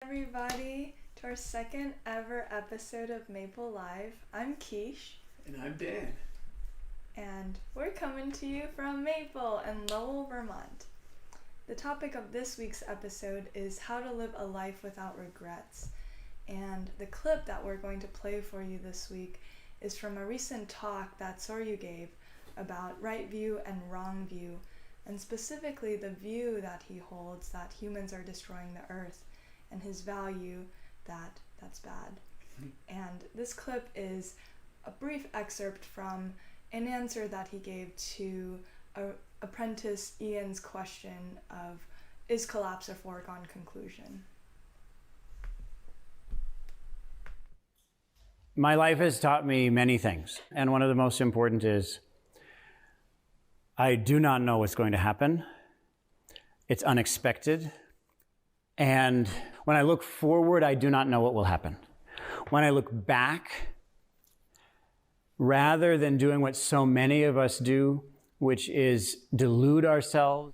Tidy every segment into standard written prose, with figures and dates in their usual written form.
Everybody, to our second ever episode of Maple Live. I'm Keish. And I'm Dan. And we're coming to you from Maple in Lowell, Vermont. The topic of this week's episode is how to live a life without regrets. And the clip that we're going to play for you this week is from a recent talk that Soryu gave about right view and wrong view, and specifically the view that he holds that humans are destroying the earth, and his value that that's bad. And this clip is a brief excerpt from an answer that he gave to apprentice Ian's question of, is collapse a foregone conclusion? My life has taught me many things, and one of the most important is I do not know what's going to happen. It's unexpected. And when I look forward, I do not know what will happen. When I look back, rather than doing what so many of us do, which is delude ourselves.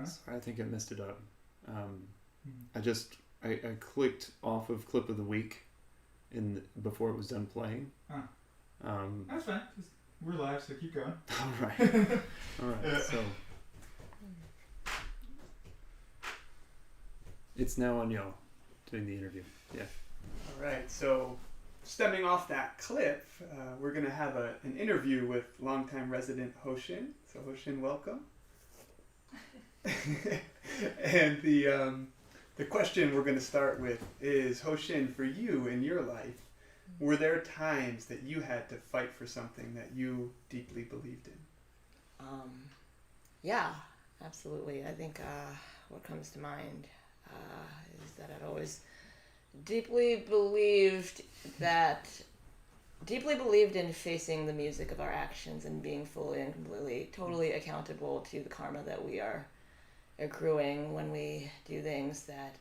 Sorry, I think I messed it up. I clicked off of clip of the week before it was done playing. That's fine. We're live, so keep going. All right. All right. So it's now on y'all doing the interview. Yeah. All right. So stemming off that clip, we're going to have an interview with longtime resident Hoshin. So Hoshin, welcome. And the question we're going to start with is, Hoshin, for you in your life, were there times that you had to fight for something that you deeply believed in? Yeah, absolutely. I think what comes to mind is that I've always deeply believed in facing the music of our actions and being fully and completely, totally accountable to the karma that we are accruing when we do things that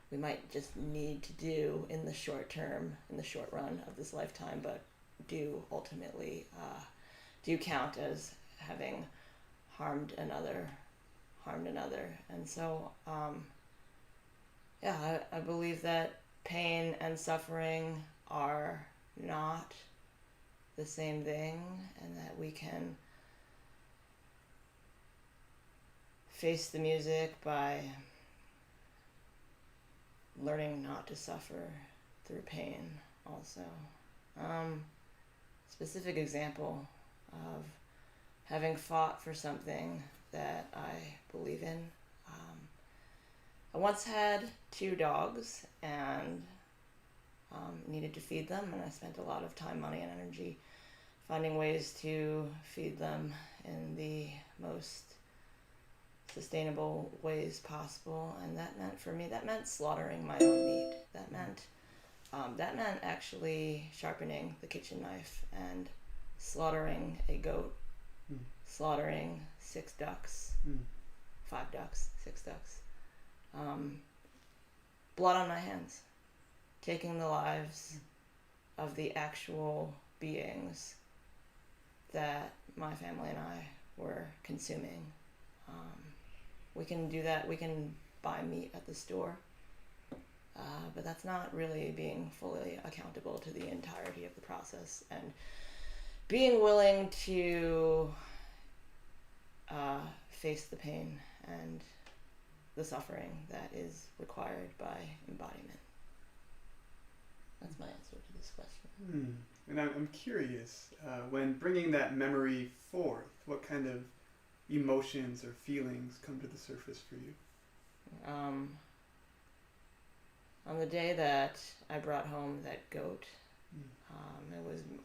we might just need to do in the short term, in the short run of this lifetime, but do ultimately do count as having harmed another. And so, I believe that pain and suffering are not the same thing, and that we can face the music by learning not to suffer through pain also. Specific example of having fought for something that I believe in. I once had 2 dogs and needed to feed them, and I spent a lot of time, money, and energy finding ways to feed them in the most sustainable ways possible, and that meant slaughtering my own meat. That meant actually sharpening the kitchen knife and slaughtering a goat, slaughtering 6 ducks, 5 ducks, 6 ducks, blood on my hands, taking the lives of the actual beings that my family and I were consuming. We can do that. We can buy meat at the store, but that's not really being fully accountable to the entirety of the process and being willing to face the pain and the suffering that is required by embodiment. That's my answer to this question. And I'm curious, when bringing that memory forth, what kind of emotions or feelings come to the surface for you? On the day that I brought home that goat,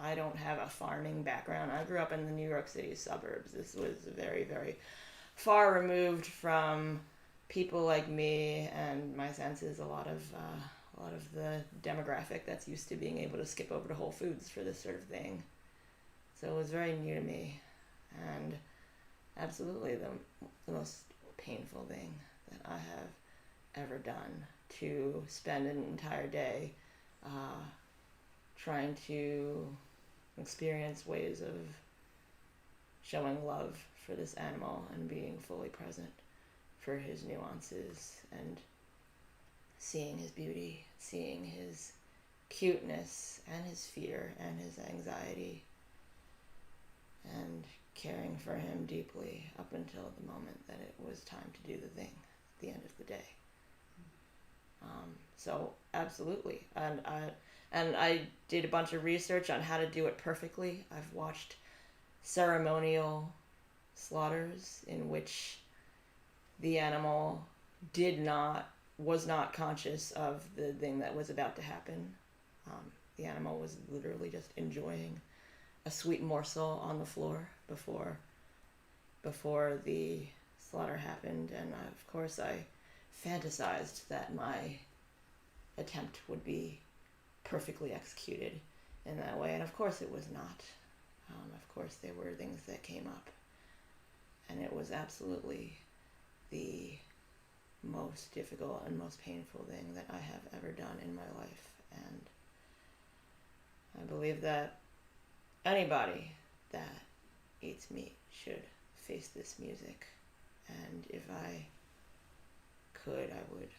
I don't have a farming background. I grew up in the New York City suburbs. This was very, very far removed from people like me and my senses. A lot of the demographic that's used to being able to skip over to Whole Foods for this sort of thing. So it was very new to me, and absolutely the most painful thing that I have ever done, to spend an entire day trying to experience ways of showing love for this animal and being fully present for his nuances and seeing his beauty, seeing his cuteness and his fear and his anxiety, and caring for him deeply up until the moment that it was time to do the thing at the end of the day. So absolutely, and I did a bunch of research on how to do it perfectly. I've watched ceremonial slaughters in which the animal was not conscious of the thing that was about to happen. The animal was literally just enjoying a sweet morsel on the floor before the slaughter happened, and of course I fantasized that my attempt would be perfectly executed in that way, and of course it was not. Of course there were things that came up, and it was absolutely the most difficult and most painful thing that I have ever done in my life, and I believe that anybody that eats meat should face this music, and if I could, I would.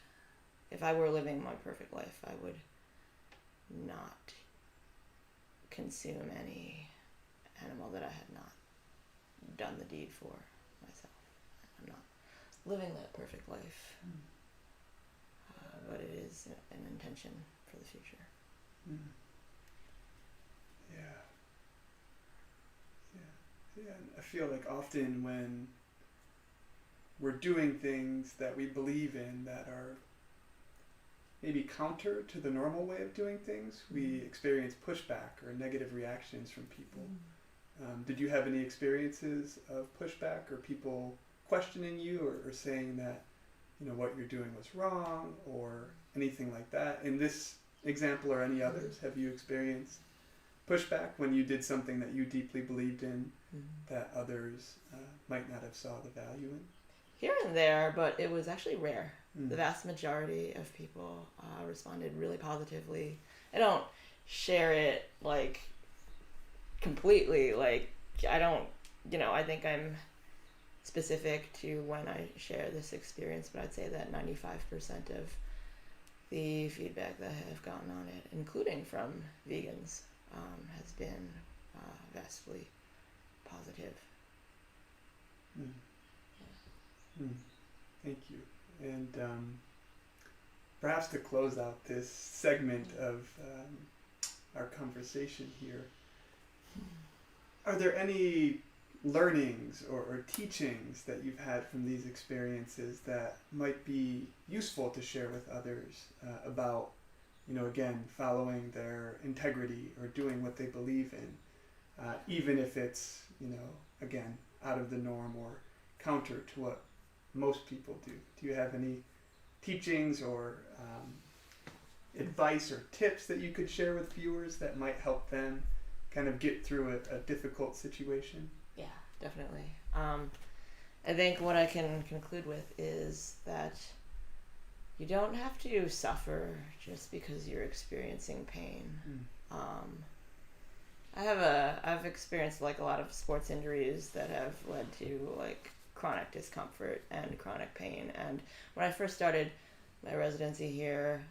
If I were living my perfect life, I would not consume any animal that I had not done the deed for myself. I'm not living that perfect life, but it is an intention for the future. Mm. Yeah, and I feel like often when we're doing things that we believe in that are maybe counter to the normal way of doing things, we experience pushback or negative reactions from people. Did you have any experiences of pushback or people questioning you or saying that, what you're doing was wrong or anything like that? In this example or any others, have you experienced pushback when you did something that you deeply believed in that others might not have saw the value in? Here and there, but it was actually rare. The vast majority of people responded really positively. I don't share it completely. I don't, I think I'm specific to when I share this experience, but I'd say that 95% of the feedback that I have gotten on it, including from vegans, has been vastly positive. Thank you. And perhaps to close out this segment of our conversation here, are there any learnings or teachings that you've had from these experiences that might be useful to share with others about, again, following their integrity or doing what they believe in, even if it's, again, out of the norm or counter to what most people do? Do you have any teachings or advice or tips that you could share with viewers that might help them kind of get through a difficult situation? Yeah, definitely. I think what I can conclude with is that you don't have to suffer just because you're experiencing pain. I've experienced a lot of sports injuries that have led to chronic discomfort and chronic pain. And when I first started my residency here,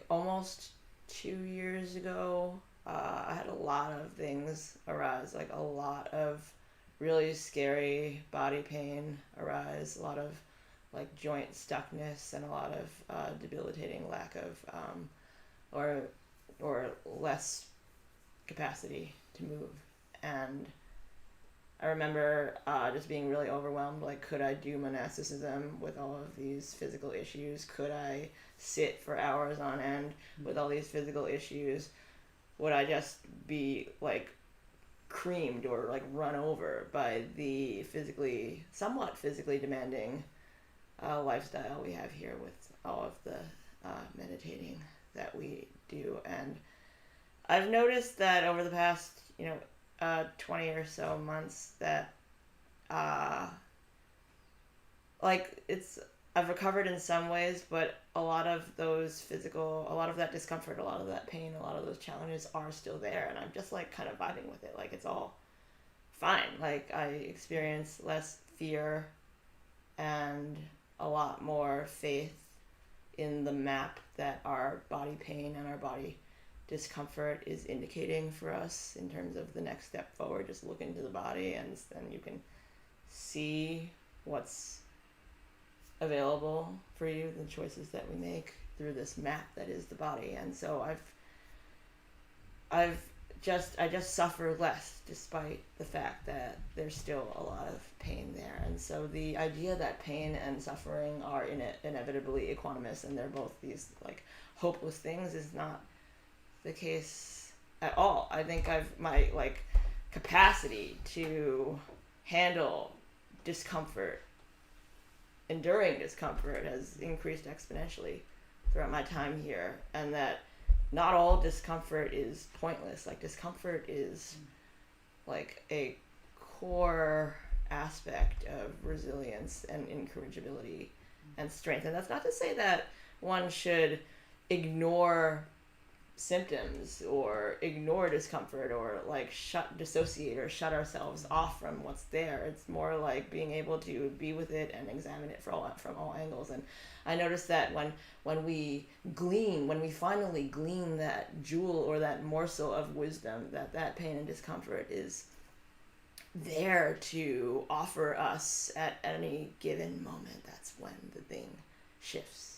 almost 2 years ago, I had a lot of things arise, a lot of really scary body pain arise, a lot of joint stuckness, and a lot of debilitating lack of or less capacity to move. And I remember just being really overwhelmed. Could I do monasticism with all of these physical issues? Could I sit for hours on end with all these physical issues? Would I just be creamed or run over by the somewhat physically demanding lifestyle we have here with all of the meditating that we do? And I've noticed that over the past 20 or so months that I've recovered in some ways, but a lot of that discomfort, a lot of that pain, a lot of those challenges are still there, and I'm just kind of vibing with it. fine. Like, I experience less fear and a lot more faith in the map that our body pain and our body discomfort is indicating for us in terms of the next step forward. Just look into the body, and then you can see what's available for you, the choices that we make through this map that is the body. And so I just suffer less, despite the fact that there's still a lot of pain there. And so the idea that pain and suffering are inevitably equanimous and they're both these like hopeless things is not the case at all. I think my like capacity to handle discomfort, enduring discomfort, has increased exponentially throughout my time here, and that not all discomfort is pointless. Like, discomfort is like a core aspect of resilience and incorrigibility and strength. And that's not to say that one should ignore symptoms or ignore discomfort or like dissociate or shut ourselves off from what's there. It's more like being able to be with it and examine it from all angles. And I noticed that when we finally glean that jewel or that morsel of wisdom, that pain and discomfort is there to offer us at any given moment, that's when the thing shifts.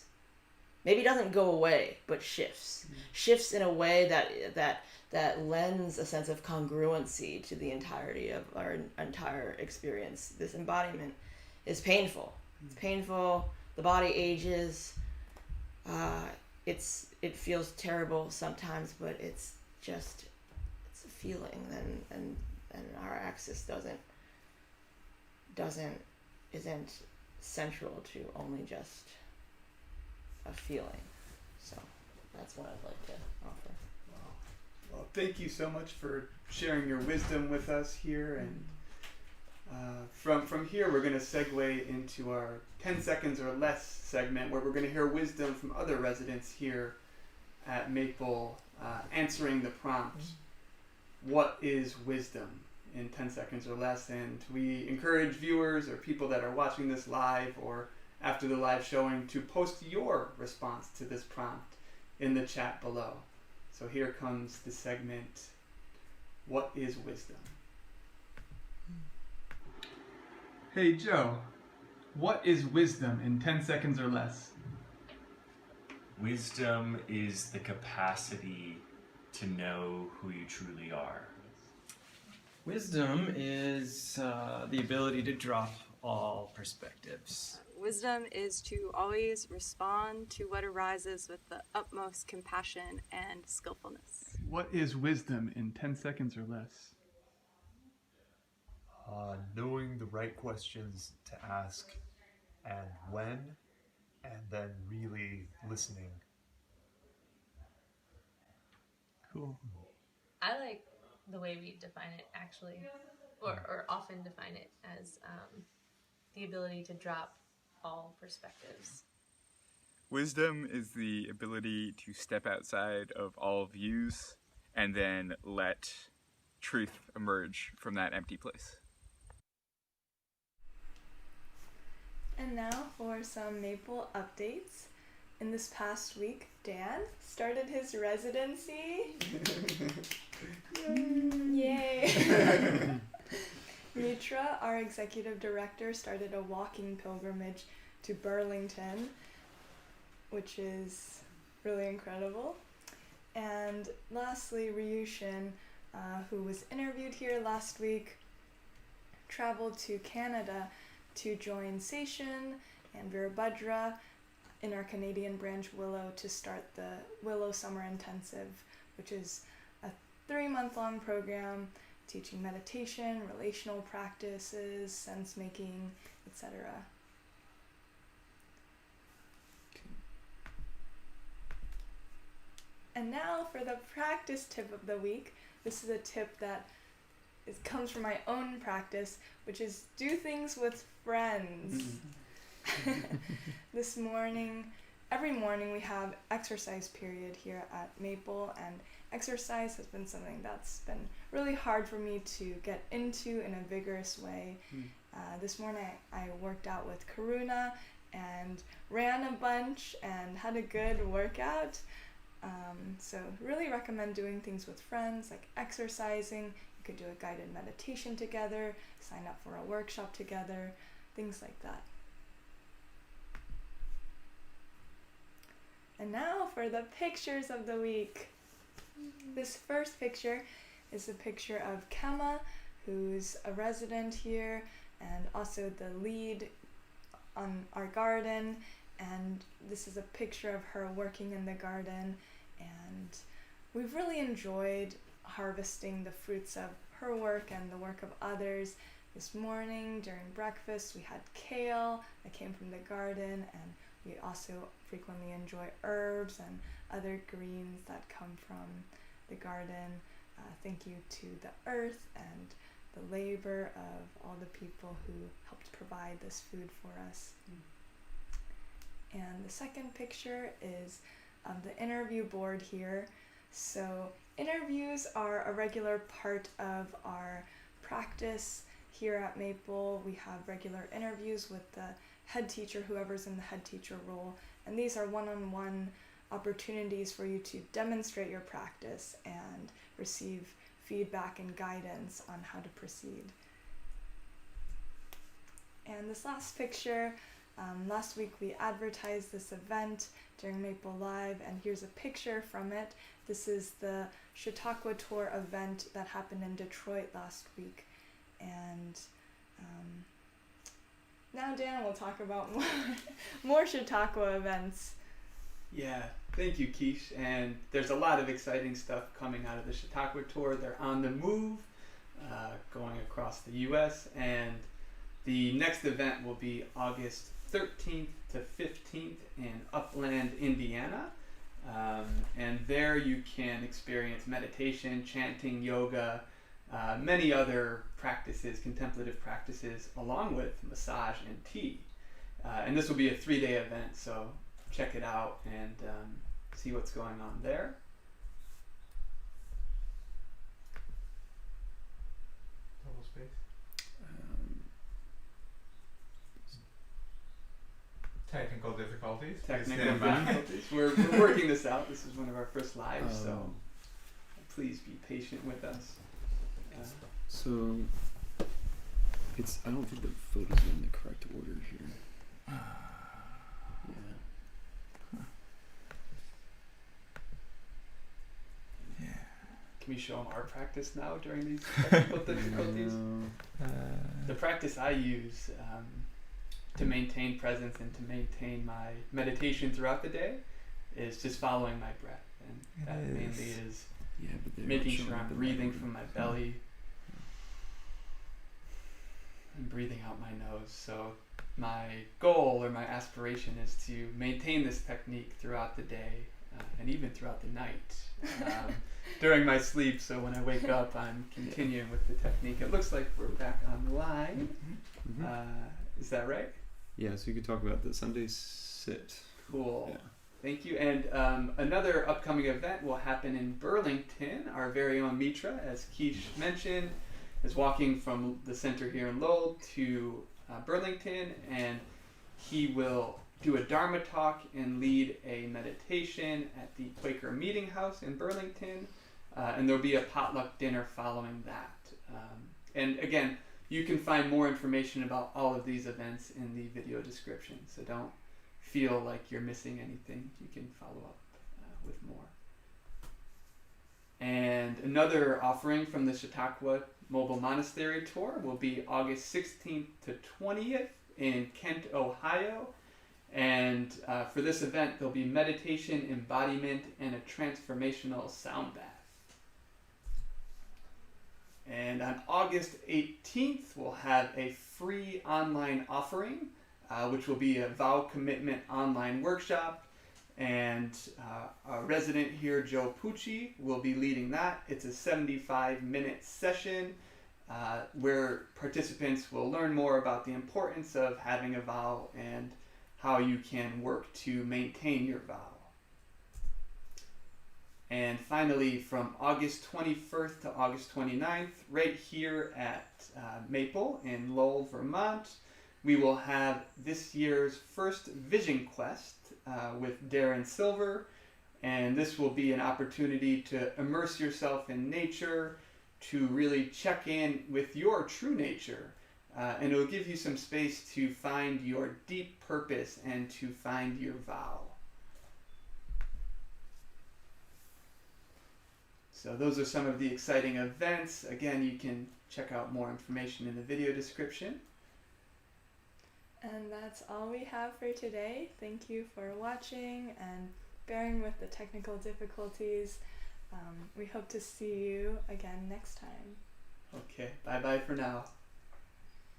Maybe it doesn't go away, but shifts. Shifts in a way that lends a sense of congruency to the entirety of our entire experience. This embodiment is painful. It's painful. The body ages. It feels terrible sometimes, but it's a feeling, and our axis isn't central to only just a feeling. So that's what I'd like to offer. Well, thank you so much for sharing your wisdom with us here. And from here, we're going to segue into our 10 seconds or less segment, where we're going to hear wisdom from other residents here at Maple, answering the prompt, what is wisdom, in 10 seconds or less. And we encourage viewers or people that are watching this live or after the live showing to post your response to this prompt in the chat below. So here comes the segment, what is wisdom? Hey Joe, what is wisdom in 10 seconds or less? Wisdom is the capacity to know who you truly are. Wisdom is the ability to drop all perspectives. Wisdom is to always respond to what arises with the utmost compassion and skillfulness. What is wisdom in 10 seconds or less? Knowing the right questions to ask and when, and then really listening. Cool. I like the way we define it, actually, or often define it as the ability to drop all perspectives. Wisdom is the ability to step outside of all views and then let truth emerge from that empty place. And now for some Maple updates. In this past week, Dan started his residency. Yay! Mitra, our executive director, started a walking pilgrimage to Burlington, which is really incredible. And lastly, Ryushin, who was interviewed here last week, traveled to Canada to join Seishin and Virabhadra in our Canadian branch Willow to start the Willow Summer Intensive, which is a 3-month-long program teaching meditation, relational practices, sense making, etc. And now for the practice tip of the week. This is a tip that comes from my own practice, which is do things with friends. Every morning we have exercise period here at Maple, and exercise has been something that's been really hard for me to get into in a vigorous way. This morning I worked out with Karuna and ran a bunch and had a good workout. So really recommend doing things with friends, like exercising. You could do a guided meditation together, sign up for a workshop together, things like that. And now for the pictures of the week. This first picture is a picture of Kema, who's a resident here and also the lead on our garden. And this is a picture of her working in the garden. And we've really enjoyed harvesting the fruits of her work and the work of others. This morning during breakfast we had kale that came from the garden, and we also frequently enjoy herbs and other greens that come from the garden. Thank you to the earth and the labor of all the people who helped provide this food for us. And the second picture is the interview board here. So interviews are a regular part of our practice here at Maple. We have regular interviews with the head teacher, whoever's in the head teacher role, and these are one-on-one opportunities for you to demonstrate your practice and receive feedback and guidance on how to proceed. And this last picture, last week we advertised this event during Maple Live, and here's a picture from it. This is the Chautauqua Tour event that happened in Detroit last week. And now Dan will talk about more Chautauqua events. Yeah, thank you, Keish. And there's a lot of exciting stuff coming out of the Chautauqua Tour. They're on the move, going across the U.S. And the next event will be August 13th to 15th in Upland, Indiana. And there you can experience meditation, chanting, yoga, many other practices, contemplative practices, along with massage and tea. And this will be a 3-day event, so check it out and see what's going on there. Total space. Technical difficulties. Technical difficulties. We're working this out. This is one of our first lives, so please be patient with us. So it's, I don't think the photos are in the correct order here. Yeah. Can we show them our practice now during these technical difficulties? The practice I use to maintain presence and to maintain my meditation throughout the day is just following my breath. And that mainly is making sure I'm breathing from my belly and breathing out my nose. So my goal or my aspiration is to maintain this technique throughout the day and even throughout the night during my sleep. So when I wake up, I'm continuing with the technique. It looks like we're back online. Is that right? Yeah, so you could talk about the Sunday sit. Cool. Yeah. Thank you. And another upcoming event will happen in Burlington. Our very own Mitra, as Keish mentioned, is walking from the center here in Lowell to Burlington, and he will do a Dharma talk and lead a meditation at the Quaker Meeting House in Burlington, and there'll be a potluck dinner following that. And again, you can find more information about all of these events in the video description, so don't feel like you're missing anything. You can follow up with more. And another offering from the Chautauqua Mobile Monastery Tour will be August 16th to 20th in Kent, Ohio. And for this event, there'll be meditation, embodiment, and a transformational sound bath. And on August 18th, we'll have a free online offering, which will be a vow commitment online workshop. And our resident here, Joe Pucci, will be leading that. It's a 75-minute session where participants will learn more about the importance of having a vow and how you can work to maintain your vow. And finally, from August 21st to August 29th, right here at Maple in Lowell, Vermont, we will have this year's first Vision Quest with Darren Silver. And this will be an opportunity to immerse yourself in nature, to really check in with your true nature. And it'll give you some space to find your deep purpose and to find your vow. So those are some of the exciting events. Again, you can check out more information in the video description. And that's all we have for today. Thank you for watching and bearing with the technical difficulties. We hope to see you again next time. Okay, bye-bye for now.